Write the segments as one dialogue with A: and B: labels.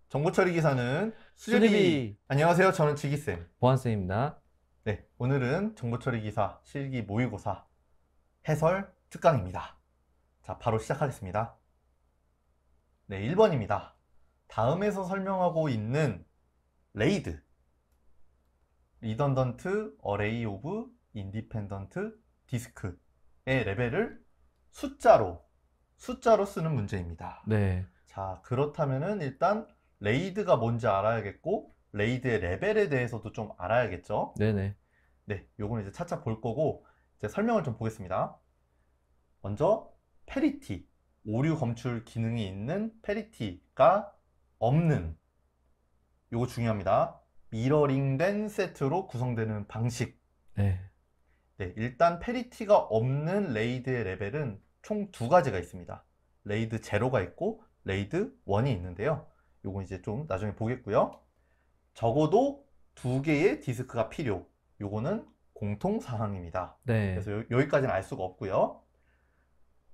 A: 정보처리 기사는 수제비.
B: 수제비
A: 안녕하세요. 저는 지기쌤.
B: 보안쌤입니다.
A: 네, 오늘은 정보처리 기사 실기 모의고사 해설 특강입니다. 자, 바로 시작하겠습니다. 네, 1번입니다. 다음에서 설명하고 있는 레이드, 리던던트 어레이 오브 인디펜던트 디스크의 레벨을 숫자로 쓰는 문제입니다.
B: 네,
A: 자, 그렇다면은 일단 레이드가 뭔지 알아야겠고 레이드의 레벨에 대해서도 좀 알아야겠죠.
B: 네네.
A: 네, 요거는 이제 차차 볼 거고 이제 설명을 좀 보겠습니다. 먼저 페리티, 오류 검출 기능이 있는 페리티가 없는, 요거 중요합니다. 미러링된 세트로 구성되는 방식.
B: 네,
A: 네, 일단 페리티가 없는 레이드의 레벨은 총 두 가지가 있습니다. 레이드 제로가 있고 레이드 1이 있는데요. 요건 이제 좀 나중에 보겠고요. 적어도 두 개의 디스크가 필요. 요거는 공통 사항입니다.
B: 네,
A: 그래서 여기까지는 알 수가 없고요.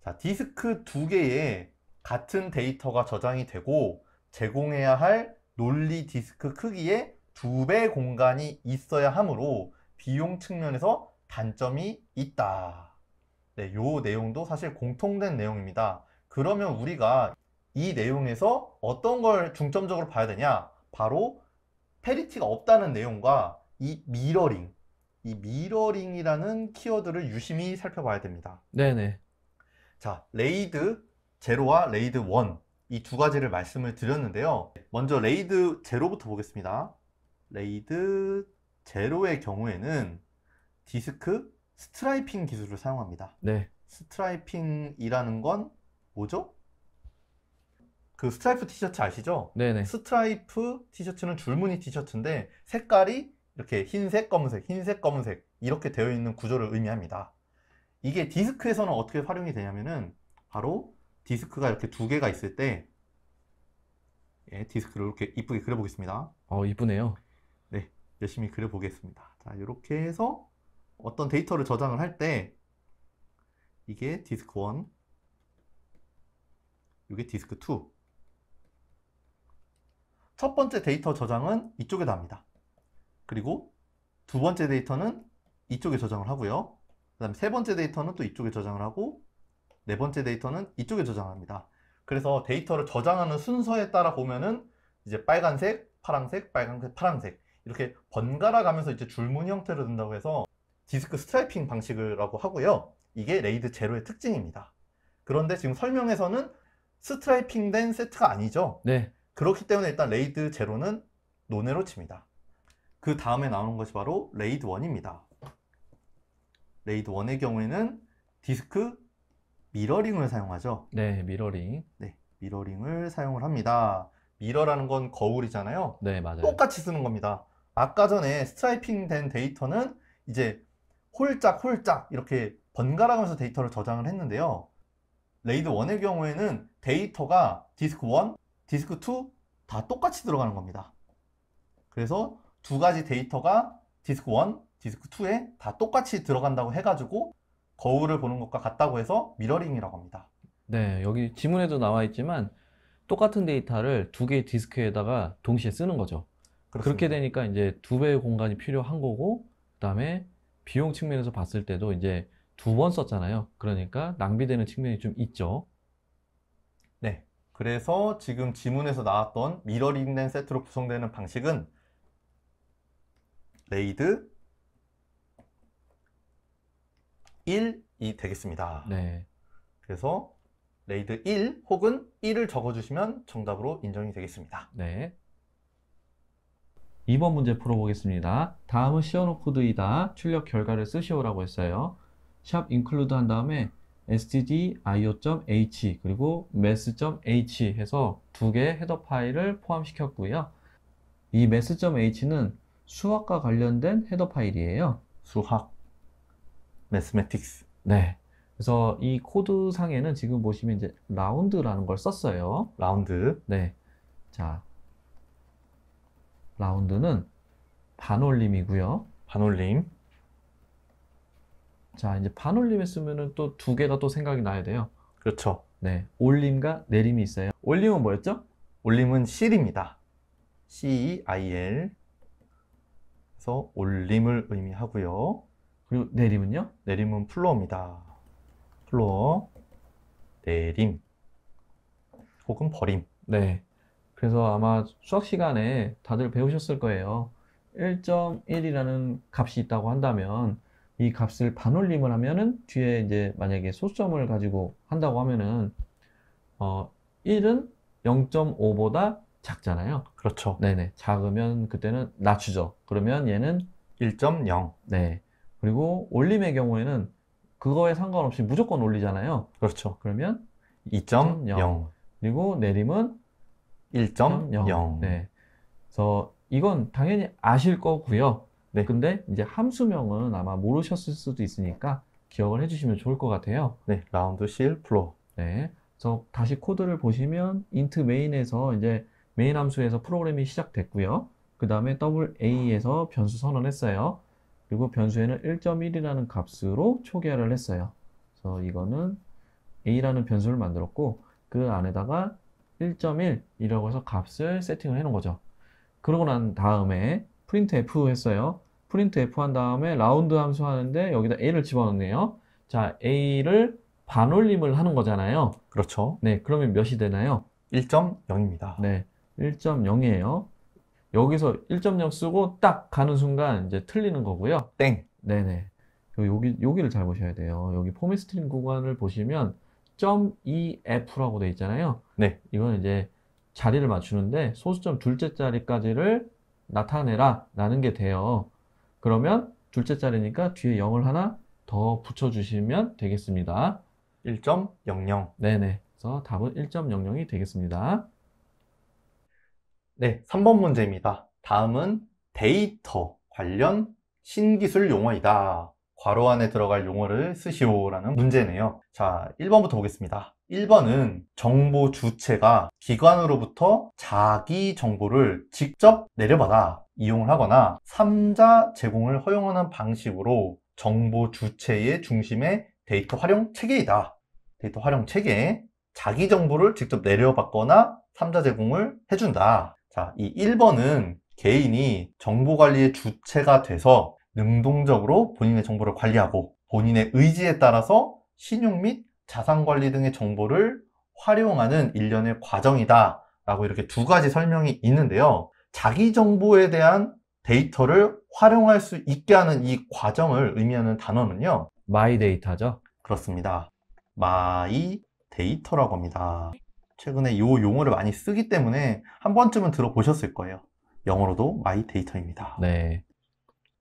A: 자, 디스크 두 개에 같은 데이터가 저장이 되고 제공해야 할 논리 디스크 크기의 2배 공간이 있어야 하므로 비용 측면에서 단점이 있다. 네, 요 내용도 사실 공통된 내용입니다. 그러면 우리가 이 내용에서 어떤 걸 중점적으로 봐야 되냐? 바로 페리티가 없다는 내용과 이 미러링이라는 키워드를 유심히 살펴봐야 됩니다.
B: 네네.
A: 자, 레이드 제로와 레이드 1, 이 두 가지를 말씀을 드렸는데요. 먼저 레이드 제로부터 보겠습니다. 레이드 제로의 경우에는 디스크 스트라이핑 기술을 사용합니다.
B: 네,
A: 스트라이핑이라는 건 뭐죠? 그 스트라이프 티셔츠 아시죠?
B: 네네.
A: 스트라이프 티셔츠는 줄무늬 티셔츠인데 색깔이 이렇게 흰색, 검은색, 흰색, 검은색 이렇게 되어 있는 구조를 의미합니다. 이게 디스크에서는 어떻게 활용이 되냐면은 바로 디스크가 이렇게 두 개가 있을 때, 예, 디스크를 이렇게 이쁘게 그려보겠습니다.
B: 이쁘네요.
A: 네, 열심히 그려보겠습니다. 자, 이렇게 해서 어떤 데이터를 저장을 할 때 이게 디스크 1, 이게 디스크 2. 첫 번째 데이터 저장은 이쪽에다 합니다. 그리고 두 번째 데이터는 이쪽에 저장을 하고요. 그 다음에 세 번째 데이터는 또 이쪽에 저장을 하고 네 번째 데이터는 이쪽에 저장합니다. 그래서 데이터를 저장하는 순서에 따라 보면은 이제 빨간색, 파란색, 빨간색, 파란색 이렇게 번갈아 가면서 이제 줄무늬 형태로 된다고 해서 디스크 스트라이핑 방식이라고 하고요. 이게 레이드 제로의 특징입니다. 그런데 지금 설명에서는 스트라이핑 된 세트가 아니죠.
B: 네,
A: 그렇기 때문에 일단 레이드 제로는 논외로 칩니다. 그 다음에 나오는 것이 바로 레이드 1입니다. 레이드 1의 경우에는 디스크 미러링을 사용하죠.
B: 네, 미러링.
A: 네, 미러링을 사용을 합니다. 미러라는 건 거울이잖아요.
B: 네, 맞아요.
A: 똑같이 쓰는 겁니다. 아까 전에 스트라이핑 된 데이터는 이제 홀짝 이렇게 번갈아 가면서 데이터를 저장을 했는데요. 레이드 1의 경우에는 데이터가 디스크 1, 디스크 2 다 똑같이 들어가는 겁니다. 그래서 두 가지 데이터가 디스크 1, 디스크 2에 다 똑같이 들어간다고 해가지고 거울을 보는 것과 같다고 해서 미러링이라고 합니다.
B: 네, 여기 지문에도 나와 있지만 똑같은 데이터를 두 개의 디스크에다가 동시에 쓰는 거죠. 그렇게
A: 그렇습니다.
B: 되니까 이제 두 배의 공간이 필요한 거고, 그다음에 비용 측면에서 봤을 때도 이제 두 번 썼잖아요. 그러니까 낭비되는 측면이 좀 있죠.
A: 네, 그래서 지금 지문에서 나왔던 미러링된 세트로 구성되는 방식은 레이드 1이 되겠습니다.
B: 네,
A: 그래서 레이드 1 혹은 1을 적어주시면 정답으로 인정이 되겠습니다.
B: 네. 2번 문제 풀어보겠습니다. 다음은 시어노코드이다. 출력 결과를 쓰시오라고 했어요. 샵 include 한 다음에 stdio.h 그리고 math.h 해서 두 개의 헤더 파일을 포함시켰고요. 이 math.h는 수학과 관련된 헤더 파일이에요.
A: 수학, 매스매틱스.
B: 네. 그래서 이 코드 상에는 지금 보시면 이제 라운드라는 걸 썼어요.
A: 라운드,
B: 네. 자, 라운드는 반올림이고요.
A: 반올림,
B: 자, 이제 반올림에 쓰면은 또 두 개가 또 생각이 나야 돼요.
A: 그렇죠.
B: 네. 올림과 내림이 있어요. 올림은 뭐였죠?
A: 올림은 실입니다. CEIL. 그래서 올림을 의미하고요.
B: 그리고 내림은요?
A: 내림은 플로어입니다. 플로어, 내림, 혹은 버림.
B: 네. 그래서 아마 수학 시간에 다들 배우셨을 거예요. 1.1이라는 값이 있다고 한다면 이 값을 반올림을 하면은 뒤에 이제 만약에 소수점을 가지고 한다고 하면은 1은 0.5보다 작잖아요.
A: 그렇죠.
B: 네네. 작으면 그때는 낮추죠. 그러면 얘는
A: 1.0.
B: 네. 그리고 올림의 경우에는 그거에 상관없이 무조건 올리잖아요.
A: 그렇죠.
B: 그러면
A: 2.0.
B: 그리고 내림은
A: 1.0.
B: 네. 그래서 이건 당연히 아실 거고요.
A: 네.
B: 근데 이제 함수명은 아마 모르셨을 수도 있으니까 기억을 해주시면 좋을 것 같아요.
A: 네, 라운드 CL 플로어.
B: 네. 그래서 다시 코드를 보시면 int main에서 이제 메인 함수에서 프로그램이 시작됐고요. 그 다음에 AA에서 변수 선언했어요. 그리고 변수에는 1.1이라는 값으로 초기화를 했어요. 그래서 이거는 A라는 변수를 만들었고 그 안에다가 1.1이라고 해서 값을 세팅을 해 놓은 거죠. 그러고 난 다음에 printf 했어요. printf 한 다음에 라운드 함수 하는데 여기다 A를 집어넣네요. 자, A를 반올림을 하는 거잖아요.
A: 그렇죠.
B: 네, 그러면 몇이 되나요?
A: 1.0입니다.
B: 네, 1.0이에요. 여기서 1.0 쓰고 딱 가는 순간 이제 틀리는 거고요.
A: 땡.
B: 네네. 여기를 잘 보셔야 돼요. 여기 포맷 스트링 구간을 보시면 .ef라고 돼 있잖아요.
A: 네.
B: 이건 이제 자리를 맞추는데 소수점 둘째 자리까지를 나타내라 라는 게 돼요. 그러면 둘째 자리니까 뒤에 0을 하나 더 붙여주시면 되겠습니다.
A: 1.00.
B: 네네. 그래서 답은 1.00이 되겠습니다.
A: 네, 3번 문제입니다. 다음은 데이터 관련 신기술 용어이다. 괄호 안에 들어갈 용어를 쓰시오라는 문제네요. 자, 1번부터 보겠습니다. 1번은 정보 주체가 기관으로부터 자기 정보를 직접 내려받아 이용을 하거나 3자 제공을 허용하는 방식으로 정보 주체의 중심에 데이터 활용 체계이다. 데이터 활용 체계, 자기 정보를 직접 내려받거나 3자 제공을 해준다. 자, 이 1번은 개인이 정보 관리의 주체가 돼서 능동적으로 본인의 정보를 관리하고 본인의 의지에 따라서 신용 및 자산 관리 등의 정보를 활용하는 일련의 과정이다 라고 이렇게 두 가지 설명이 있는데요. 자기 정보에 대한 데이터를 활용할 수 있게 하는 이 과정을 의미하는 단어는요.
B: 마이 데이터죠.
A: 그렇습니다. 마이 데이터라고 합니다. 최근에 이 용어를 많이 쓰기 때문에 한 번쯤은 들어보셨을 거예요. 영어로도 마이 데이터입니다.
B: 네.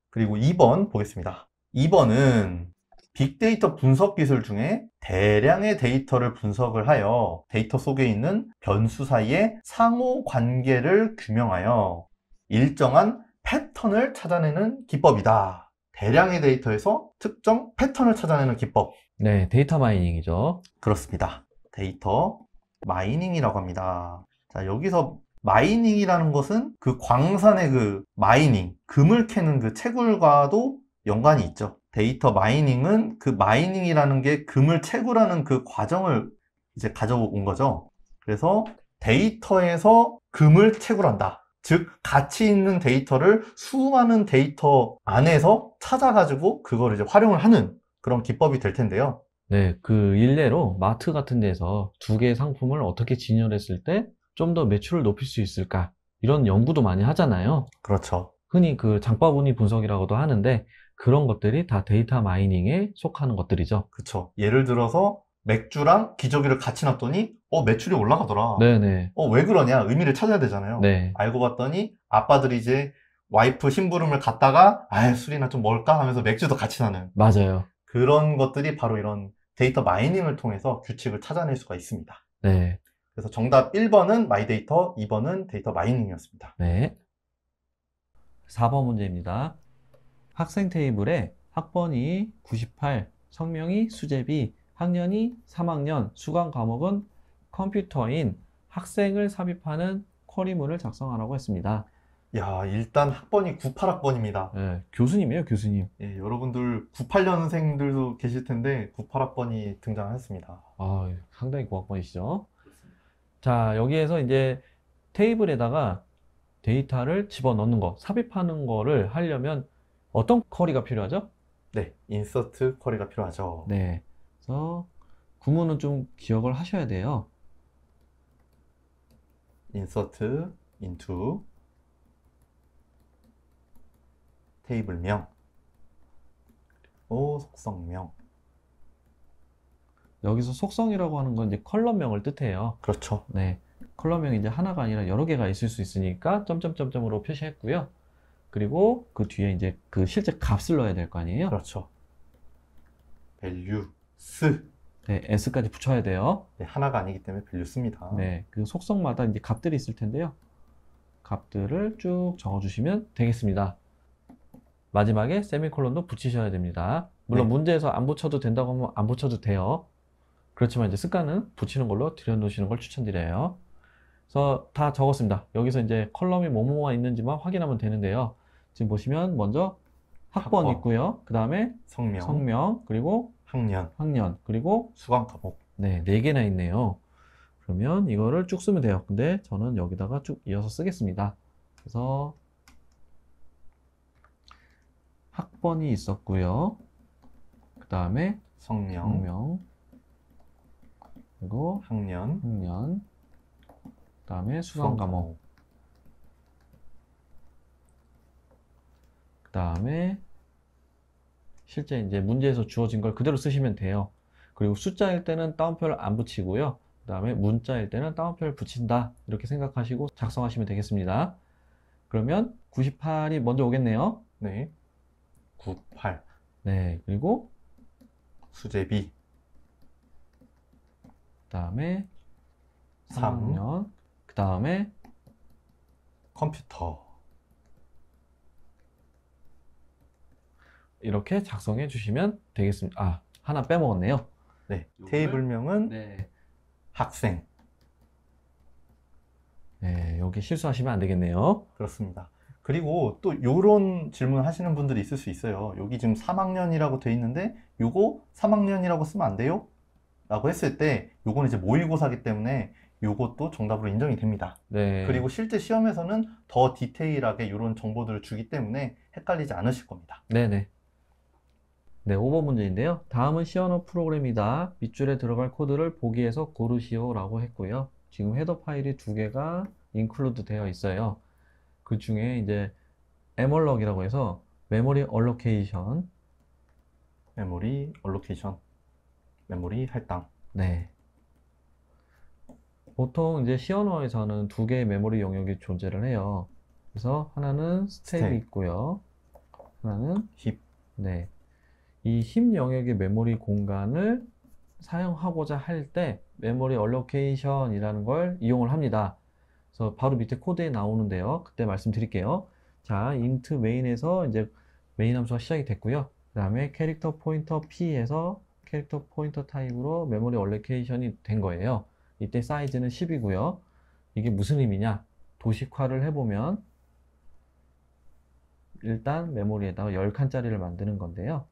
A: 그리고 2번 보겠습니다. 2번은 빅데이터 분석 기술 중에 대량의 데이터를 분석을 하여 데이터 속에 있는 변수 사이의 상호 관계를 규명하여 일정한 패턴을 찾아내는 기법이다. 대량의 데이터에서 특정 패턴을 찾아내는 기법.
B: 네, 데이터 마이닝이죠.
A: 그렇습니다. 데이터 마이닝이라고 합니다. 자, 여기서 마이닝이라는 것은 그 광산의 그 마이닝, 금을 캐는 그 채굴과도 연관이 있죠. 데이터 마이닝은 그 마이닝이라는 게 금을 채굴하는 그 과정을 이제 가져온 거죠. 그래서 데이터에서 금을 채굴한다. 즉, 가치 있는 데이터를 수많은 데이터 안에서 찾아가지고 그걸 이제 활용을 하는 그런 기법이 될 텐데요.
B: 네, 그 일례로 마트 같은 데서 두 개의 상품을 어떻게 진열했을 때 좀 더 매출을 높일 수 있을까? 이런 연구도 많이 하잖아요.
A: 그렇죠.
B: 흔히 그 장바구니 분석이라고도 하는데 그런 것들이 다 데이터 마이닝에 속하는 것들이죠.
A: 그쵸. 예를 들어서 맥주랑 기저귀를 같이 놨더니 매출이 올라가더라.
B: 네네.
A: 왜 그러냐? 의미를 찾아야 되잖아요.
B: 네.
A: 알고 봤더니 아빠들이 이제 와이프 심부름을 갔다가 술이나 좀 먹을까 하면서 맥주도 같이 사는
B: 맞아요.
A: 그런 것들이 바로 이런 데이터 마이닝을 통해서 규칙을 찾아낼 수가 있습니다.
B: 네.
A: 그래서 정답 1번은 마이데이터, 2번은 데이터 마이닝이었습니다.
B: 네. 4번 문제입니다. 학생 테이블에 학번이 98, 성명이 수제비, 학년이 3학년, 수강 과목은 컴퓨터인 학생을 삽입하는 쿼리물을 작성하라고 했습니다.
A: 야, 일단 학번이 98학번입니다.
B: 네, 교수님이에요, 교수님.
A: 예, 여러분들 98년생들도 계실 텐데 98학번이 등장했습니다.
B: 아, 상당히 고학번이시죠? 자, 여기에서 이제 테이블에다가 데이터를 집어넣는 거, 삽입하는 거를 하려면 어떤 쿼리가 필요하죠?
A: 네, 인서트 쿼리가 필요하죠.
B: 네. 그래서 구문은 좀 기억을 하셔야 돼요.
A: 인서트 into 테이블명, 그리고 속성명.
B: 여기서 속성이라고 하는 건 이제 컬럼명을 뜻해요.
A: 그렇죠.
B: 네. 컬럼명이 이제 하나가 아니라 여러 개가 있을 수 있으니까 점점점점으로 표시했고요. 그리고 그 뒤에 이제 그 실제 값을 넣어야 될 거 아니에요?
A: 그렇죠. values.
B: 네, s까지 붙여야 돼요.
A: 네, 하나가 아니기 때문에 values입니다.
B: 네, 그 속성마다 이제 값들이 있을 텐데요. 값들을 쭉 적어주시면 되겠습니다. 마지막에 세미콜론도 붙이셔야 됩니다. 물론
A: 네.
B: 문제에서 안 붙여도 된다고 하면 안 붙여도 돼요. 그렇지만 이제 습관은 붙이는 걸로 들여놓으시는 걸 추천드려요. 그래서 다 적었습니다. 여기서 이제 컬럼이 뭐뭐가 있는지만 확인하면 되는데요. 지금 보시면 먼저 학번
A: 학번.
B: 있고요. 그 다음에
A: 성명,
B: 성명, 그리고
A: 학년,
B: 학년, 그리고
A: 수강 과목.
B: 네, 4개나 있네요. 그러면 이거를 쭉 쓰면 돼요. 근데 저는 여기다가 쭉 이어서 쓰겠습니다. 그래서 학번이 있었고요. 그 다음에
A: 성명,
B: 성명, 그리고
A: 학년,
B: 학년, 그 다음에 수강
A: 수강
B: 과목,
A: 과목.
B: 그 다음에 실제 이제 문제에서 주어진 걸 그대로 쓰시면 돼요. 그리고 숫자일 때는 따옴표를 안 붙이고요. 그 다음에 문자일 때는 따옴표를 붙인다. 이렇게 생각하시고 작성하시면 되겠습니다. 그러면 98이 먼저 오겠네요.
A: 네. 98.
B: 네, 그리고
A: 수제비.
B: 그 다음에
A: 3.
B: 3학년, 그 다음에
A: 컴퓨터.
B: 이렇게 작성해 주시면 되겠습니다. 아, 하나 빼먹었네요.
A: 네. 테이블명은
B: 네.
A: 학생.
B: 네, 여기 실수하시면 안 되겠네요.
A: 그렇습니다. 그리고 또 요런 질문 하시는 분들이 있을 수 있어요. 여기 지금 3학년이라고 돼 있는데 요거 3학년이라고 쓰면 안 돼요? 라고 했을 때 요거는 이제 모의고사기 때문에 요것도 정답으로 인정이 됩니다.
B: 네.
A: 그리고 실제 시험에서는 더 디테일하게 이런 정보들을 주기 때문에 헷갈리지 않으실 겁니다.
B: 네네. 네, 5번 문제인데요. 다음은 C 언어 프로그램이다. 밑줄에 들어갈 코드를 보기에서 고르시오 라고 했고요. 지금 헤더 파일이 2개가 인클루드 되어 있어요. 그 중에 이제 에멀럭이라고 해서 메모리 얼로케이션.
A: 메모리 얼로케이션, 메모리 할당.
B: 네. 보통 이제 C 언어에서는 2개의 메모리 영역이 존재를 해요. 그래서 하나는 스택이
A: 스택.
B: 있고요. 하나는
A: 힙.
B: 네. 이 힙 영역의 메모리 공간을 사용하고자 할 때 메모리 얼로케이션이라는 걸 이용을 합니다. 그래서 바로 밑에 코드에 나오는데요. 그때 말씀드릴게요. 자, int main에서 이제 메인 함수가 시작이 됐고요. 그 다음에 캐릭터 포인터 p에서 캐릭터 포인터 타입으로 메모리 얼로케이션이 된 거예요. 이때 사이즈는 10이고요. 이게 무슨 의미냐? 도식화를 해보면 일단 메모리에다가 10칸짜리를 만드는 건데요.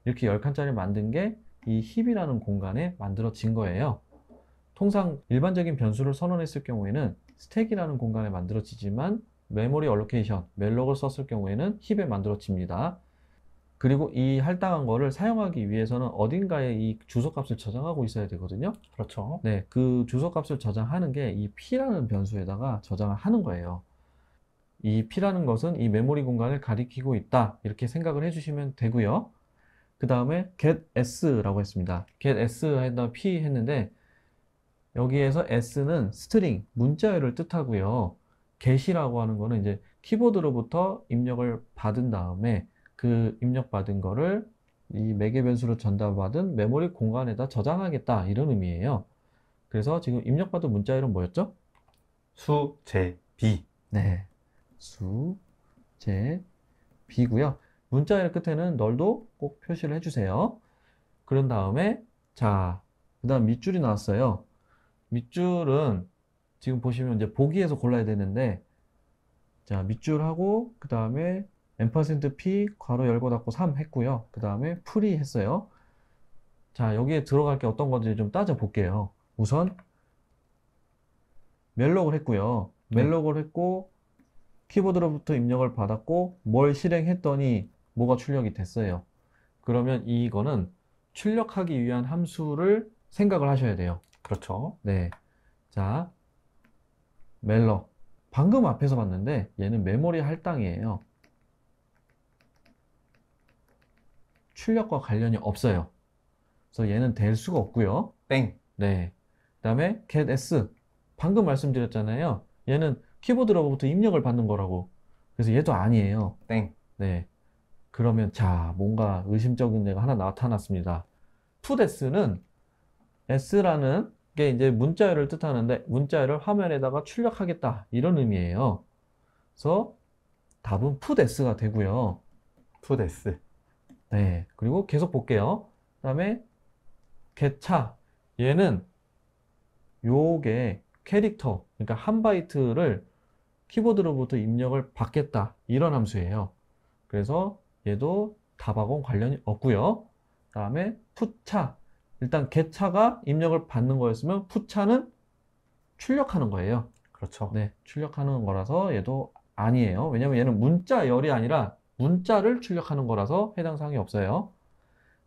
B: 이렇게 10칸짜리 만든 게 이 힙이라는 공간에 만들어진 거예요. 통상 일반적인 변수를 선언했을 경우에는 스택이라는 공간에 만들어지지만 메모리 얼로케이션, 멜록을 썼을 경우에는 힙에 만들어집니다. 그리고 이 할당한 거를 사용하기 위해서는 어딘가에 이 주소값을 저장하고 있어야 되거든요.
A: 그렇죠.
B: 네, 그 주소값을 저장하는 게 이 p라는 변수에다가 저장을 하는 거예요. 이 p라는 것은 이 메모리 공간을 가리키고 있다. 이렇게 생각을 해주시면 되고요. 그 다음에 get s라고 했습니다. get s 했다 p 했는데 여기에서 s는 스트링, 문자열을 뜻하고요. get이라고 하는 거는 이제 키보드로부터 입력을 받은 다음에 그 입력받은 거를 이 매개 변수로 전달받은 메모리 공간에다 저장하겠다 이런 의미예요. 그래서 지금 입력받은 문자열은 뭐였죠?
A: 수제비.
B: 네, 수제비고요. 문자열 끝에는 널도 꼭 표시를 해주세요. 그런 다음에 자, 그 다음 밑줄이 나왔어요. 밑줄은 지금 보시면 이제 보기에서 골라야 되는데 자, 밑줄하고 그 다음에 %p 괄호 열고 닫고 3 했고요. 그 다음에 풀이 했어요. 자, 여기에 들어갈 게 어떤 건지 좀 따져 볼게요. 우선 멜록을 했고요. 멜록을 했고 키보드로부터 입력을 받았고 뭘 실행했더니 뭐가 출력이 됐어요. 그러면 이거는 출력하기 위한 함수를 생각을 하셔야 돼요.
A: 그렇죠.
B: 네. 자, 멜록. 방금 앞에서 봤는데 얘는 메모리 할당이에요. 출력과 관련이 없어요. 그래서 얘는 될 수가 없고요.
A: 땡.
B: 네. 그다음에 getS. 방금 말씀드렸잖아요. 얘는 키보드로부터 입력을 받는 거라고. 그래서 얘도 아니에요.
A: 땡.
B: 네. 그러면 자, 뭔가 의심적인 데가 하나 나타났습니다. putS는 S라는 게 이제 문자열을 뜻하는데 문자열을 화면에다가 출력하겠다 이런 의미예요. 그래서 답은 putS가 되고요.
A: putS.
B: 네. 그리고 계속 볼게요. 그다음에 get차. 얘는 요게 캐릭터, 그러니까 한 바이트를 키보드로부터 입력을 받겠다 이런 함수예요. 그래서 얘도 답하고는 관련이 없고요. 그다음에 푸차. 일단 get차가 입력을 받는 거였으면 푸차는 출력하는 거예요.
A: 그렇죠.
B: 네, 출력하는 거라서 얘도 아니에요. 왜냐면 얘는 문자열이 아니라 문자를 출력하는 거라서 해당 사항이 없어요.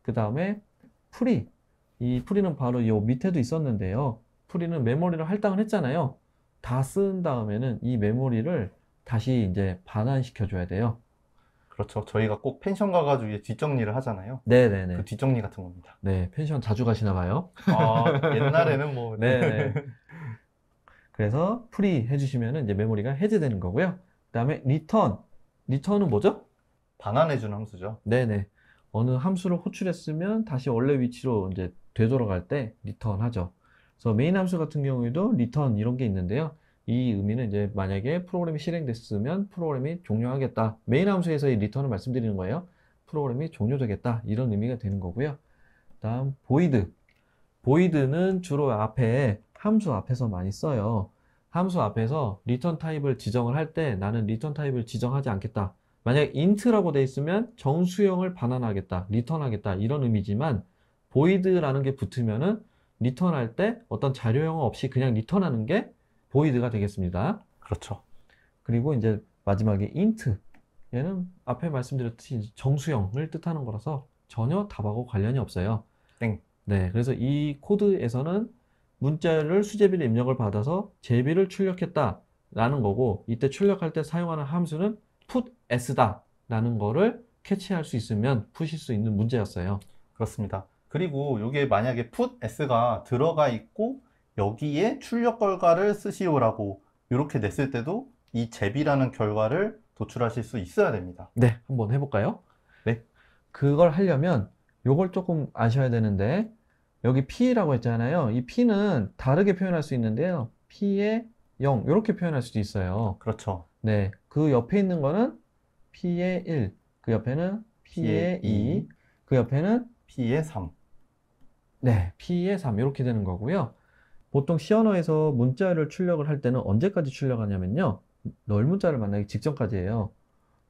B: 그 다음에 프리. 이 프리는 바로 요 밑에도 있었는데요. 프리는 메모리를 할당을 했잖아요. 다 쓴 다음에는 이 메모리를 다시 이제 반환시켜 줘야 돼요.
A: 그렇죠. 저희가 꼭 펜션 가가지고 이제 뒷정리를 하잖아요.
B: 네네네.
A: 그 뒷정리 같은 겁니다.
B: 네, 펜션 자주 가시나 봐요.
A: 옛날에는 뭐
B: 네네. 그래서 프리 해주시면은 이제 메모리가 해제되는 거고요. 그 다음에 리턴. 리턴은 뭐죠?
A: 반환해주는 함수죠.
B: 네네. 어느 함수를 호출했으면 다시 원래 위치로 이제 되돌아갈 때 리턴 하죠. 그래서 메인 함수 같은 경우에도 리턴 이런 게 있는데요. 이 의미는 이제 만약에 프로그램이 실행됐으면 프로그램이 종료하겠다. 메인 함수에서의 리턴을 말씀드리는 거예요. 프로그램이 종료되겠다. 이런 의미가 되는 거고요. 다음 void. void는 주로 앞에 함수 앞에서 많이 써요. 함수 앞에서 리턴 타입을 지정을 할 때 나는 리턴 타입을 지정하지 않겠다. 만약 int라고 돼 있으면 정수형을 반환하겠다, 리턴하겠다 이런 의미지만 void라는 게 붙으면은 리턴할 때 어떤 자료형 없이 그냥 리턴하는 게 void가 되겠습니다.
A: 그렇죠.
B: 그리고 이제 마지막에 int. 얘는 앞에 말씀드렸듯이 정수형을 뜻하는 거라서 전혀 답하고 관련이 없어요.
A: 땡.
B: 네, 그래서 이 코드에서는 문자를 수제비를 입력을 받아서 제비를 출력했다 라는 거고 이때 출력할 때 사용하는 함수는 putS다 라는 거를 캐치할 수 있으면 푸실 수 있는 문제였어요.
A: 그렇습니다. 그리고 이게 만약에 putS가 들어가 있고 여기에 출력 결과를 쓰시오라고 이렇게 냈을 때도 이 제비라는 결과를 도출하실 수 있어야 됩니다.
B: 네, 한번 해볼까요?
A: 네.
B: 그걸 하려면 요걸 조금 아셔야 되는데 여기 P라고 했잖아요. 이 P는 다르게 표현할 수 있는데요. P의 0 이렇게 표현할 수도 있어요.
A: 그렇죠.
B: 네, 그 옆에 있는 거는 P의 1, 그 옆에는 P의 2, 그 옆에는
A: P의 3.
B: 네, P의 3 이렇게 되는 거고요. 보통 C 언어에서 문자를 출력을 할 때는 언제까지 출력하냐면요. 널 문자를 만나기 직전까지예요.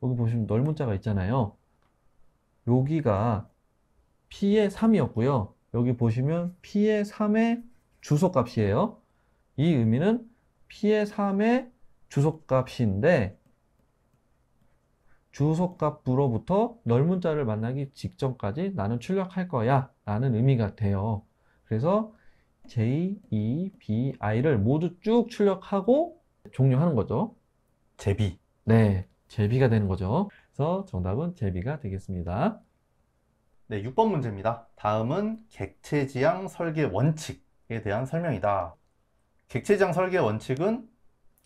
B: 여기 보시면 널 문자가 있잖아요. 여기가 P의 3이었고요. 여기 보시면 P의 3의 주소값이에요. 이 의미는 P의 3의 주소값인데 주소값으로부터 널 문자를 만나기 직전까지 나는 출력할 거야 라는 의미가 돼요. 그래서 J, E, B, I를 모두 쭉 출력하고 종료하는 거죠.
A: 제비.
B: 네, 제비가 되는 거죠. 그래서 정답은 제비가 되겠습니다.
A: 네, 6번 문제입니다. 다음은 객체지향 설계 원칙에 대한 설명이다. 객체지향 설계 원칙은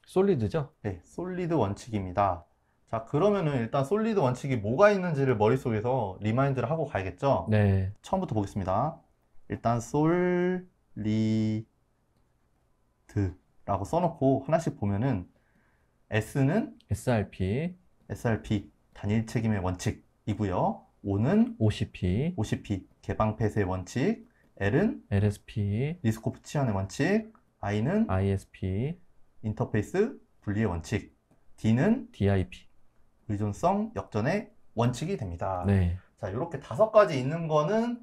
B: 솔리드죠?
A: 네, 솔리드 원칙입니다. 자, 그러면은 일단 솔리드 원칙이 뭐가 있는지를 머릿속에서 리마인드를 하고 가야겠죠?
B: 네.
A: 처음부터 보겠습니다. 일단 솔리드라고 써놓고 하나씩 보면은 S는
B: SRP,
A: SRP 단일 책임의 원칙이고요. O는
B: OCP,
A: OCP 개방 폐쇄의 원칙, L은
B: LSP,
A: 리스코프 치환의 원칙, I는
B: ISP,
A: 인터페이스 분리의 원칙, D는
B: DIP.
A: 의존성 역전의 원칙이 됩니다.
B: 네.
A: 자, 이렇게 5가지 있는 거는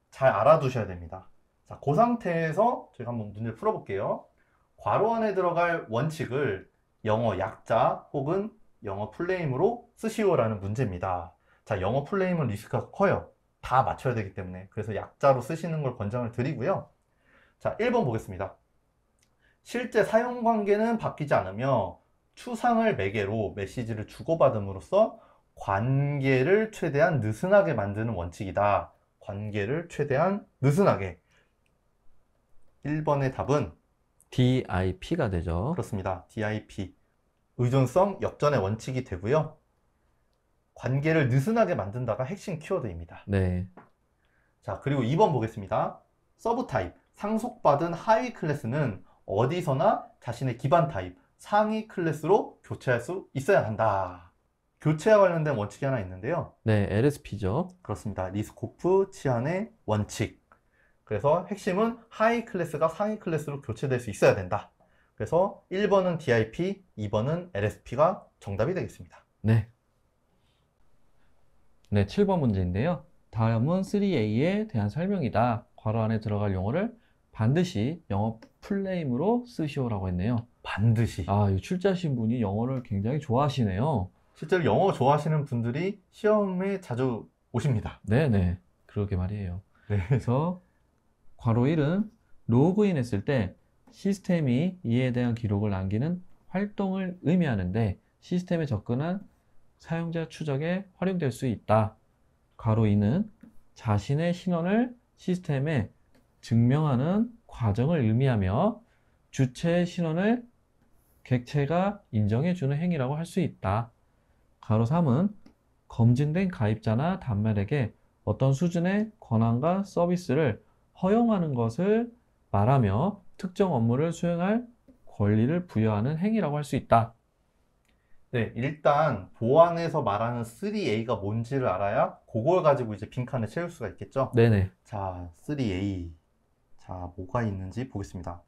A: 잘 알아두셔야 됩니다. 자, 그 상태에서 저희가 한번 문제를 풀어볼게요. 괄호 안에 들어갈 원칙을 영어 약자 혹은 영어 풀네임으로 쓰시오라는 문제입니다. 자, 영어 풀네임은 리스크가 커요. 다 맞춰야 되기 때문에. 그래서 약자로 쓰시는 걸 권장을 드리고요. 자, 1번 보겠습니다. 실제 사용 관계는 바뀌지 않으며 추상을 매개로 메시지를 주고받음으로써 관계를 최대한 느슨하게 만드는 원칙이다. 관계를 최대한 느슨하게. 1번의 답은
B: DIP가 되죠.
A: 그렇습니다. DIP. 의존성 역전의 원칙이 되고요. 관계를 느슨하게 만든다가 핵심 키워드입니다.
B: 네.
A: 자, 그리고 2번 보겠습니다. 서브 타입, 상속받은 하위 클래스는 어디서나 자신의 기반 타입, 상위 클래스로 교체할 수 있어야 한다. 교체와 관련된 원칙이 하나 있는데요.
B: 네, LSP죠.
A: 그렇습니다. 리스코프 치안의 원칙. 그래서 핵심은 하위 클래스가 상위 클래스로 교체될 수 있어야 된다. 그래서 1번은 DIP, 2번은 LSP가 정답이 되겠습니다.
B: 네. 네, 7번 문제인데요. 다음은 3A에 대한 설명이다. 괄호 안에 들어갈 용어를 반드시 영어 풀네임으로 쓰시오라고 했네요.
A: 반드시.
B: 아, 이 출제하신 분이 영어를 굉장히 좋아하시네요.
A: 실제로 영어 좋아하시는 분들이 시험에 자주 오십니다.
B: 네네. 그러게 말이에요.
A: 네.
B: 그래서 괄호 1은 로그인 했을 때 시스템이 이에 대한 기록을 남기는 활동을 의미하는데 시스템에 접근한 사용자 추적에 활용될 수 있다. 괄호 2는 자신의 신원을 시스템에 증명하는 과정을 의미하며 주체의 신원을 객체가 인정해주는 행위라고 할 수 있다. 괄호 3은 검증된 가입자나 단말에게 어떤 수준의 권한과 서비스를 허용하는 것을 말하며 특정 업무를 수행할 권리를 부여하는 행위라고 할 수 있다.
A: 네, 일단 보안에서 말하는 3A가 뭔지를 알아야 그걸 가지고 이제 빈칸을 채울 수가 있겠죠.
B: 네네.
A: 자, 3A. 자, 뭐가 있는지 보겠습니다.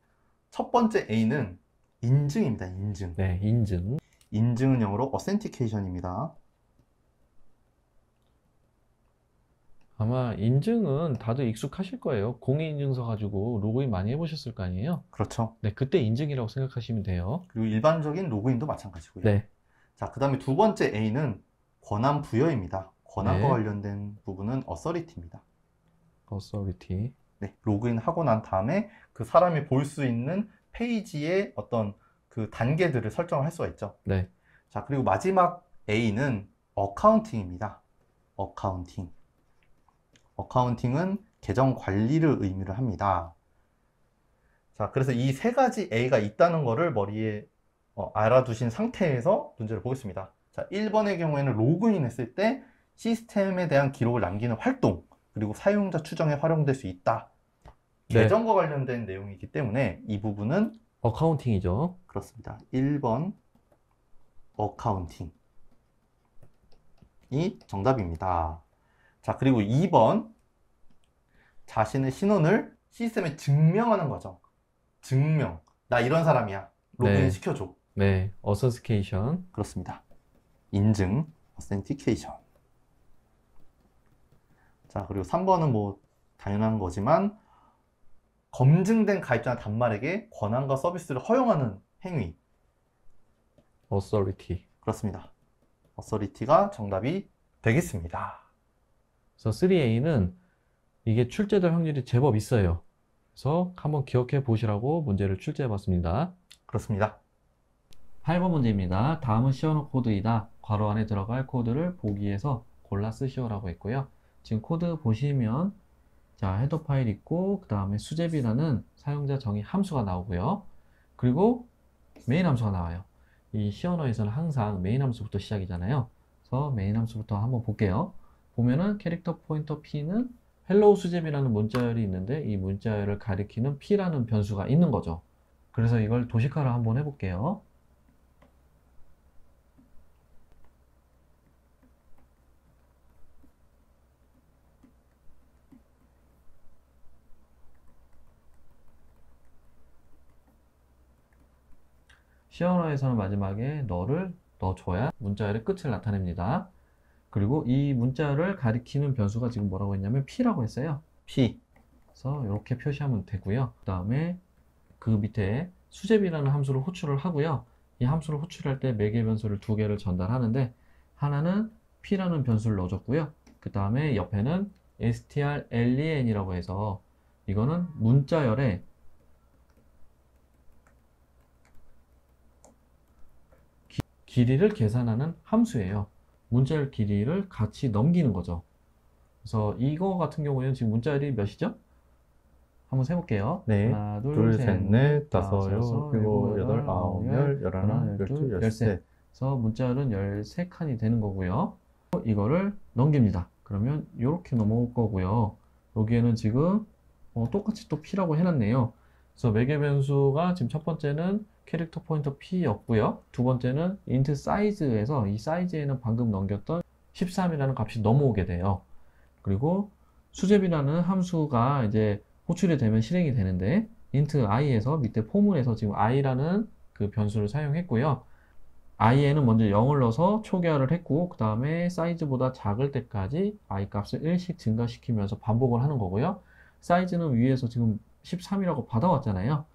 A: 첫 번째 A는 인증입니다. 인증.
B: 네, 인증.
A: 인증은 영어로 authentication입니다.
B: 아마 인증은 다들 익숙하실 거예요. 공인인증서 가지고 로그인 많이 해보셨을 거 아니에요?
A: 그렇죠.
B: 네, 그때 인증이라고 생각하시면 돼요.
A: 그리고 일반적인 로그인도 마찬가지고요.
B: 네.
A: 자, 그 다음에 두 번째 A는 권한 부여입니다. 권한과
B: 네.
A: 관련된 부분은 authority입니다.
B: authority.
A: 네, 로그인하고 난 다음에 그 사람이 볼 수 있는 페이지의 어떤 그 단계들을 설정을 할 수가 있죠.
B: 네.
A: 자, 그리고 마지막 A는 어카운팅입니다. 어카운팅. 어카운팅은 계정 관리를 의미를 합니다. 자, 그래서 이 세 가지 A가 있다는 거를 머리에 알아두신 상태에서 문제를 보겠습니다. 자, 1번의 경우에는 로그인 했을 때 시스템에 대한 기록을 남기는 활동, 그리고 사용자 추정에 활용될 수 있다.
B: 네.
A: 계정과 관련된 내용이기 때문에 이 부분은
B: 어카운팅이죠.
A: 그렇습니다. 1번 어카운팅이 정답입니다. 자, 그리고 2번 자신의 신원을 시스템에 증명하는 거죠. 증명. 나 이런 사람이야. 로그인
B: 네.
A: 시켜줘.
B: 네. authentication.
A: 그렇습니다. 인증, authentication. 자, 그리고 3번은 뭐 당연한 거지만 검증된 가입자나 단말에게 권한과 서비스를 허용하는 행위.
B: authority.
A: 그렇습니다. authority가 정답이 되겠습니다.
B: 그래서 3A는 이게 출제될 확률이 제법 있어요. 그래서 한번 기억해 보시라고 문제를 출제해 봤습니다.
A: 그렇습니다.
B: 8번 문제입니다. 다음은 시어너 코드이다. 괄호 안에 들어갈 코드를 보기에서 골라 쓰시오라고 했고요. 지금 코드 보시면 자, 헤더 파일 있고 그 다음에 수제비라는 사용자 정의 함수가 나오고요. 그리고 메인 함수가 나와요. 이 시어너에서는 항상 메인 함수부터 시작이잖아요. 그래서 메인 함수부터 한번 볼게요. 보면은 캐릭터 포인터 P는 헬로우 수제비라는 문자열이 있는데 이 문자열을 가리키는 P라는 변수가 있는 거죠. 그래서 이걸 도식화를 한번 해볼게요. 시어너에서는 마지막에 너를 넣어줘야 문자열의 끝을 나타냅니다. 그리고 이 문자열을 가리키는 변수가 지금 뭐라고 했냐면 P라고 했어요.
A: P.
B: 그래서 이렇게 표시하면 되고요. 그 다음에 그 밑에 수제비라는 함수를 호출을 하고요. 이 함수를 호출할 때 매개 변수를 두 개를 전달하는데 하나는 p라는 변수를 넣어줬고요. 그 다음에 옆에는 strlen이라고 해서 이거는 문자열의 길이를 계산하는 함수예요. 문자열 길이를 같이 넘기는 거죠. 그래서 이거 같은 경우에는 지금 문자열이 몇이죠? 한번 세볼게요.
A: 네.
B: 하나,
A: 둘, 셋, 넷, 다섯,
B: 여섯,
A: 일곱, 여덟, 아홉, 열, 열하나, 열둘,
B: 열둘,
A: 열셋.
B: 그래서 문자열은 13칸이 되는 거고요. 이거를 넘깁니다. 그러면 이렇게 넘어올 거고요. 여기에는 지금 똑같이 또 P라고 해놨네요. 그래서 매개 변수가 지금 첫 번째는 캐릭터 포인터 P였고요. 두 번째는 int 사이즈에서 이 사이즈에는 방금 넘겼던 13이라는 값이 넘어오게 돼요. 그리고 수제비라는 함수가 이제 호출이 되면 실행이 되는데 int i에서 밑에 포문에서 지금 i라는 그 변수를 사용했고요. i에는 먼저 0을 넣어서 초기화를 했고 그 다음에 사이즈보다 작을 때까지 i 값을 1씩 증가시키면서 반복을 하는 거고요. 사이즈는 위에서 지금 13이라고 받아왔잖아요.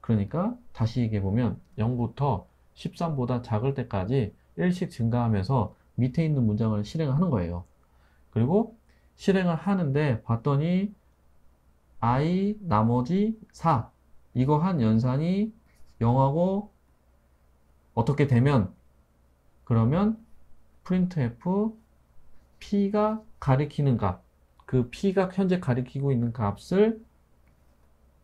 B: 그러니까 다시 얘기해보면 0부터 13보다 작을 때까지 1씩 증가하면서 밑에 있는 문장을 실행을 하는 거예요. 그리고 실행을 하는데 봤더니 i 나머지 4 이거 한 연산이 0하고 어떻게 되면 그러면 printf p가 가리키는 값, 그 p가 현재 가리키고 있는 값을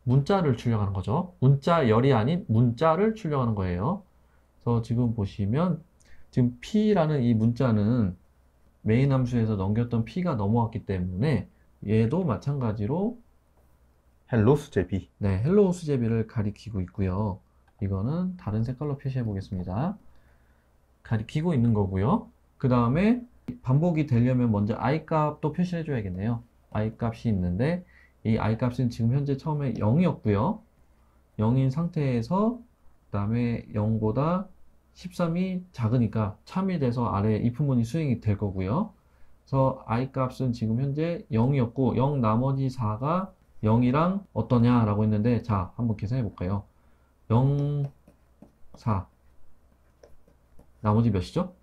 B: 문자를 출력하는 거죠. 문자열이 아닌 문자를 출력하는 거예요. 그래서 지금 보시면 지금 p라는 이 문자는 메인 함수에서 넘겼던 p가 넘어왔기 때문에 얘도 마찬가지로
A: 헬로 수제비.
B: 네, 헬로우 수제비를 가리키고 있고요. 이거는 다른 색깔로 표시해 보겠습니다. 가리키고 있는 거고요. 그 다음에 반복이 되려면 먼저 i 값도 표시해 줘야겠네요. i 값이 있는데 이 i 값은 지금 현재 처음에 0이었고요. 0인 상태에서 그 다음에 0보다 13이 작으니까 참이 돼서 아래에 if문이 수행이 될 거고요. 그래서 i 값은 지금 현재 0이었고 0 나머지 4가 0이랑 어떠냐라고 했는데 자 한번 계산해 볼까요? 0, 4 나머지 몇이죠?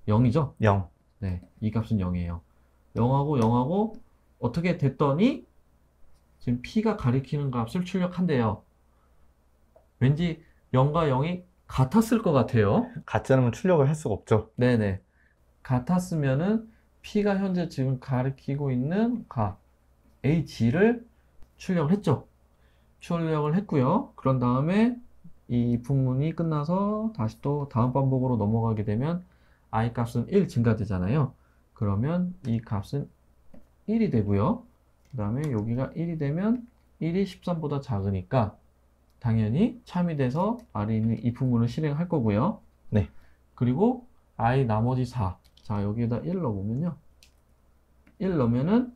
B: 0이죠?
A: 0.
B: 네, 이 값은 0이에요. 0하고 0하고 어떻게 됐더니 지금 P가 가리키는 값을 출력한대요. 왠지 0과 0이 같았을 것 같아요.
A: 같지 않으면 출력을 할 수가 없죠.
B: 네네. 같았으면은 P가 현재 지금 가리키고 있는 값 H를 출력을 했죠. 출력을 했고요. 그런 다음에 이 부문이 끝나서 다시 또 다음 반복으로 넘어가게 되면 i 값은 1 증가되잖아요. 그러면 이 값은 1이 되고요. 그 다음에 여기가 1이 되면 1이 13보다 작으니까 당연히 참이 돼서 아래에 있는 이 부문을 실행할 거고요.
A: 네.
B: 그리고 i 나머지 4. 자, 여기에다 1 넣어보면요. 1 넣으면은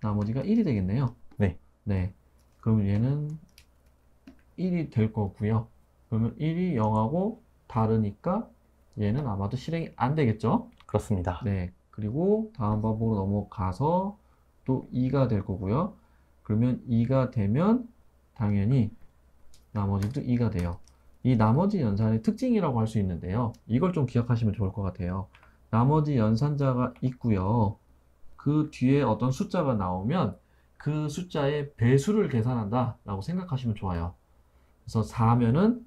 B: 나머지가 1이 되겠네요.
A: 네.
B: 네. 그럼 얘는 1이 될 거고요. 그러면 1이 0하고 다르니까 얘는 아마도 실행이 안 되겠죠?
A: 그렇습니다.
B: 네. 그리고 다음 반복으로 넘어가서 또 2가 될 거고요. 그러면 2가 되면 당연히 나머지도 2가 돼요. 이 나머지 연산의 특징이라고 할 수 있는데요. 이걸 좀 기억하시면 좋을 것 같아요. 나머지 연산자가 있고요. 그 뒤에 어떤 숫자가 나오면 그 숫자의 배수를 계산한다 라고 생각하시면 좋아요. 그래서 4면은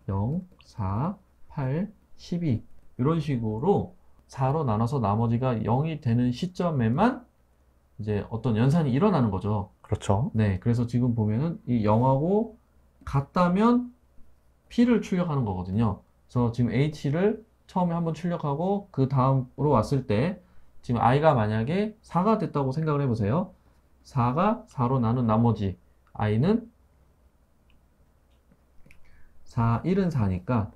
B: 0, 4, 8, 12 이런 식으로 4로 나눠서 나머지가 0이 되는 시점에만 이제 어떤 연산이 일어나는 거죠.
A: 그렇죠.
B: 네, 그래서 지금 보면은 이 0하고 같다면 P를 출력하는 거거든요. 그래서 지금 H를 처음에 한번 출력하고 그 다음으로 왔을 때 지금 i가 만약에 4가 됐다고 생각을 해보세요. 4가 4로 나눈 나머지 i는 4, 1은 4니까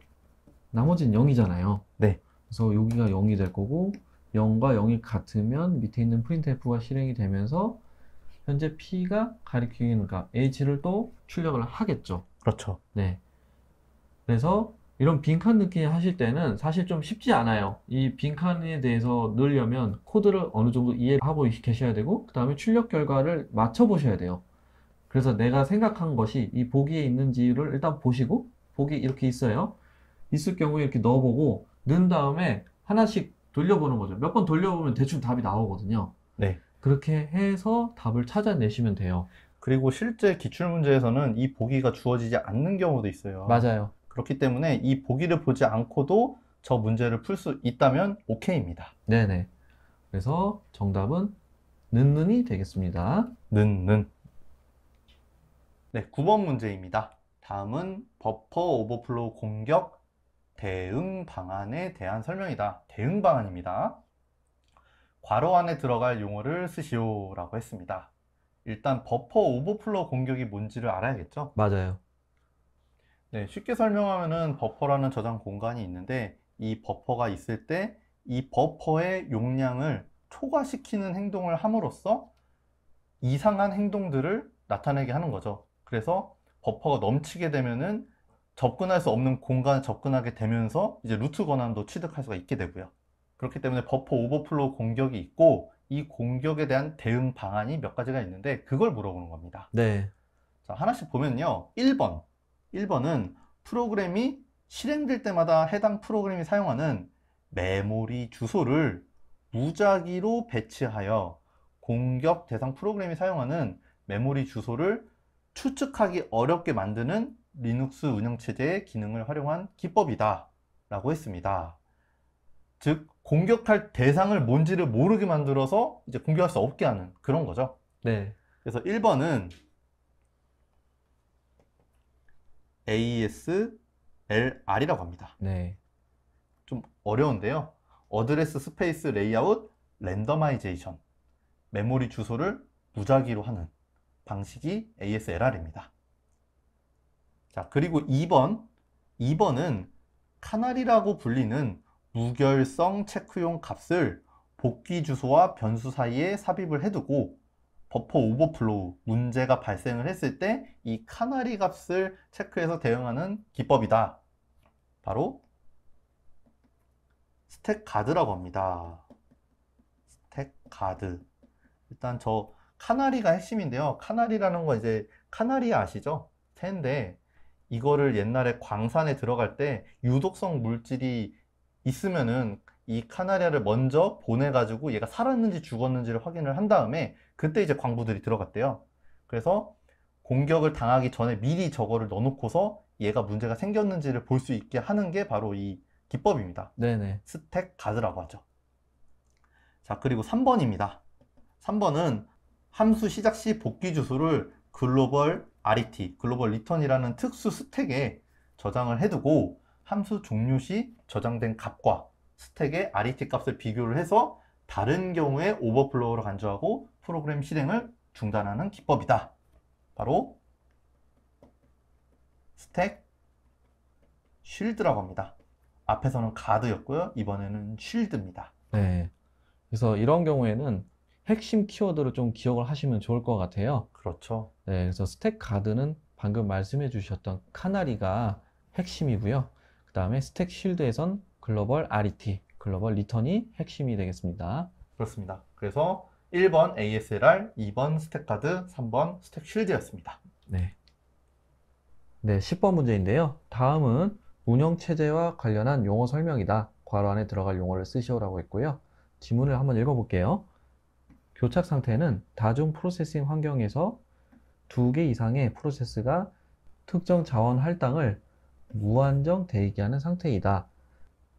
B: 나머지는 0이잖아요.
A: 네.
B: 그래서 여기가 0이 될 거고 0과 0이 같으면 밑에 있는 printf가 실행이 되면서 현재 P가 가리키는 값 H를 또 출력을 하겠죠.
A: 그렇죠.
B: 네. 그래서 이런 빈칸 넣기 하실 때는 사실 좀 쉽지 않아요. 이 빈칸에 대해서 넣으려면 코드를 어느 정도 이해하고 계셔야 되고 그 다음에 출력 결과를 맞춰 보셔야 돼요. 그래서 내가 생각한 것이 이 보기에 있는지를 일단 보시고, 보기 이렇게 있어요. 있을 경우에 이렇게 넣어보고, 넣은 다음에 하나씩 돌려보는 거죠. 몇 번 돌려보면 대충 답이 나오거든요.
A: 네.
B: 그렇게 해서 답을 찾아내시면 돼요.
A: 그리고 실제 기출문제에서는 이 보기가 주어지지 않는 경우도 있어요.
B: 맞아요.
A: 그렇기 때문에 이 보기를 보지 않고도 저 문제를 풀 수 있다면 오케이입니다.
B: 네네. 그래서 정답은 는이 되겠습니다.
A: 는. 네, 9번 문제입니다. 다음은 버퍼 오버플로우 공격 대응 방안에 대한 설명이다. 대응 방안입니다. 괄호 안에 들어갈 용어를 쓰시오라고 했습니다. 일단 버퍼 오버플로우 공격이 뭔지를 알아야겠죠?
B: 맞아요.
A: 네, 쉽게 설명하면은 버퍼라는 저장 공간이 있는데 이 버퍼가 있을 때 이 버퍼의 용량을 초과시키는 행동을 함으로써 이상한 행동들을 나타내게 하는 거죠. 그래서 버퍼가 넘치게 되면은 접근할 수 없는 공간에 접근하게 되면서 이제 루트 권한도 취득할 수가 있게 되고요. 그렇기 때문에 버퍼 오버플로우 공격이 있고 이 공격에 대한 대응 방안이 몇 가지가 있는데 그걸 물어보는 겁니다.
B: 네.
A: 자, 하나씩 보면요. 1번은 프로그램이 실행될 때마다 해당 프로그램이 사용하는 메모리 주소를 무작위로 배치하여 공격 대상 프로그램이 사용하는 메모리 주소를 추측하기 어렵게 만드는 리눅스 운영체제의 기능을 활용한 기법이다 라고 했습니다. 즉 공격할 대상을 뭔지를 모르게 만들어서 이제 공격할 수 없게 하는 그런 거죠.
B: 네.
A: 그래서 1번은 ASLR이라고 합니다.
B: 네.
A: 좀 어려운데요. 어드레스 스페이스 레이아웃 랜더마이제이션, 메모리 주소를 무작위로 하는 방식이 ASLR입니다. 자, 그리고 2번은 카나리라고 불리는 무결성 체크용 값을 복귀 주소와 변수 사이에 삽입을 해두고 버퍼 오버플로우 문제가 발생을 했을 때 이 카나리 값을 체크해서 대응하는 기법이다. 바로 스택 가드라고 합니다. 스택 가드. 일단 저 카나리가 핵심인데요. 카나리라는 건 이제 카나리 아시죠? 새인데 이거를 옛날에 광산에 들어갈 때 유독성 물질이 있으면은 이 카나리아를 먼저 보내가지고 얘가 살았는지 죽었는지를 확인을 한 다음에 그때 이제 광부들이 들어갔대요. 그래서 공격을 당하기 전에 미리 저거를 넣어놓고서 얘가 문제가 생겼는지를 볼 수 있게 하는 게 바로 이 기법입니다.
B: 네네.
A: 스택 가드라고 하죠. 자, 그리고 3번입니다. 3번은 함수 시작 시 복귀 주소를 글로벌 RET, 글로벌 리턴이라는 특수 스택에 저장을 해두고 함수 종료 시 저장된 값과 스택의 RET 값을 비교를 해서 다른 경우에 오버플로우를 간주하고 프로그램 실행을 중단하는 기법이다. 바로 스택 쉴드라고 합니다. 앞에서는 가드였고요. 이번에는 쉴드입니다.
B: 네. 그래서 이런 경우에는 핵심 키워드를 좀 기억을 하시면 좋을 것 같아요.
A: 그렇죠.
B: 네. 그래서 스택 가드는 방금 말씀해 주셨던 카나리가 핵심이고요. 그 다음에 스택 쉴드에선 글로벌 RET, 글로벌 리턴이 핵심이 되겠습니다.
A: 그렇습니다. 그래서 1번 ASLR, 2번 스택 가드, 3번 스택 쉴드였습니다.
B: 네. 네, 10번 문제인데요. 다음은 운영체제와 관련한 용어 설명이다. 괄호 안에 들어갈 용어를 쓰시오라고 했고요. 지문을 한번 읽어볼게요. 교착 상태는 다중 프로세싱 환경에서 2개 이상의 프로세스가 특정 자원 할당을 무한정 대기하는 상태이다.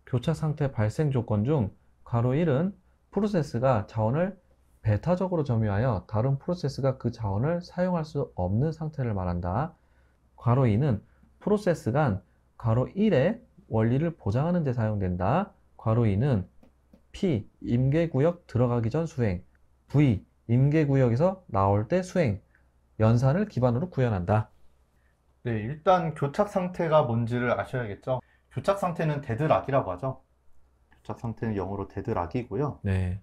B: 교착 상태 발생 조건 중 괄호 1은 프로세스가 자원을 배타적으로 점유하여 다른 프로세스가 그 자원을 사용할 수 없는 상태를 말한다. 괄호 2는 프로세스 간 괄호 1의 원리를 보장하는 데 사용된다. 괄호 2는 P 임계구역 들어가기 전 수행, V 임계구역에서 나올 때 수행, 연산을 기반으로 구현한다.
A: 네, 일단 교착 상태가 뭔지를 아셔야겠죠. 교착 상태는 데드락이라고 하죠. 교착 상태는 영어로 데드락이고요.
B: 네.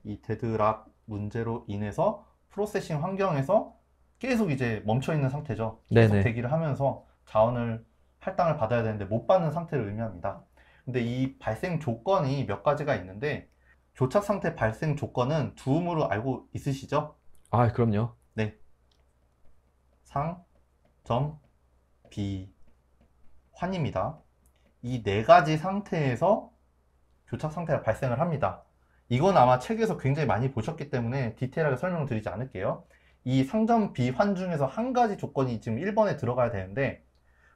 A: 이 데드락 문제로 인해서 프로세싱 환경에서 계속 이제 멈춰 있는 상태죠. 계속
B: 네네.
A: 대기를 하면서 자원을 할당을 받아야 되는데 못 받는 상태를 의미합니다. 근데 이 발생 조건이 몇 가지가 있는데 교착 상태 발생 조건은 두음으로 알고 있으시죠?
B: 아, 그럼요.
A: 네. 상, 점, 비, 환입니다. 이 네 가지 상태에서 교착 상태가 발생을 합니다. 이건 아마 책에서 굉장히 많이 보셨기 때문에 디테일하게 설명을 드리지 않을게요. 이 상점 비환 중에서 한 가지 조건이 지금 1번에 들어가야 되는데,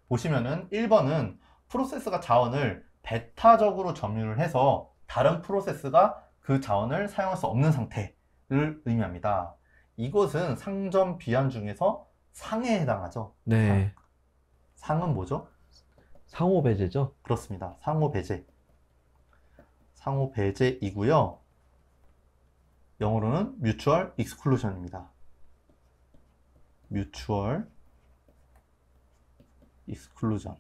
A: 보시면은 1번은 프로세스가 자원을 배타적으로 점유를 해서 다른 프로세스가 그 자원을 사용할 수 없는 상태를 의미합니다. 이것은 상점 비환 중에서 상에 해당하죠.
B: 네.
A: 상은 뭐죠?
B: 상호 배제죠?
A: 그렇습니다. 상호 배제. 상호 배제이고요. 영어로는 mutual exclusion입니다. mutual exclusion.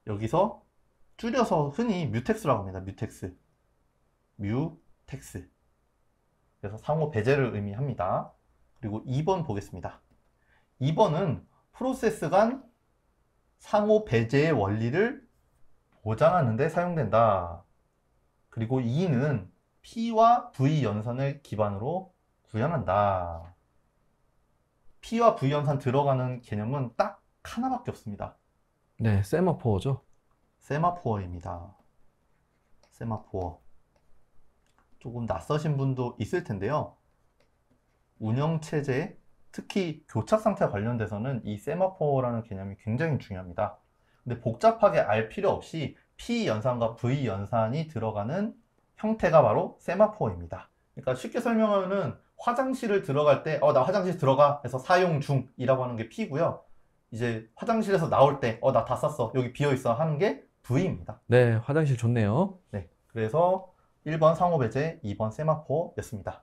A: 여기서 줄여서 흔히 뮤텍스라고 합니다. 뮤텍스. 뮤텍스. 그래서 상호 배제를 의미합니다. 그리고 2번 보겠습니다. 2번은 프로세스 간 상호 배제의 원리를 보장하는 데 사용된다. 그리고 2는 P와 V 연산을 기반으로 구현한다. P와 V 연산 들어가는 개념은 딱 하나밖에 없습니다.
B: 네, 세마포어죠?
A: 세마포어입니다. 세마포어. 조금 낯서신 분도 있을 텐데요. 운영체제, 특히 교착 상태와 관련돼서는 이 세마포어라는 개념이 굉장히 중요합니다. 근데 복잡하게 알 필요 없이 P 연산과 V 연산이 들어가는 형태가 바로 세마포어입니다. 그러니까 쉽게 설명하면은 화장실을 들어갈 때, 나 화장실 들어가 해서 사용 중이라고 하는 게 P고요. 이제 화장실에서 나올 때, 나 다 쌌어. 여기 비어 있어 하는 게 V입니다.
B: 네, 화장실 좋네요.
A: 네. 그래서 1번 상호 배제, 2번 세마포어였습니다.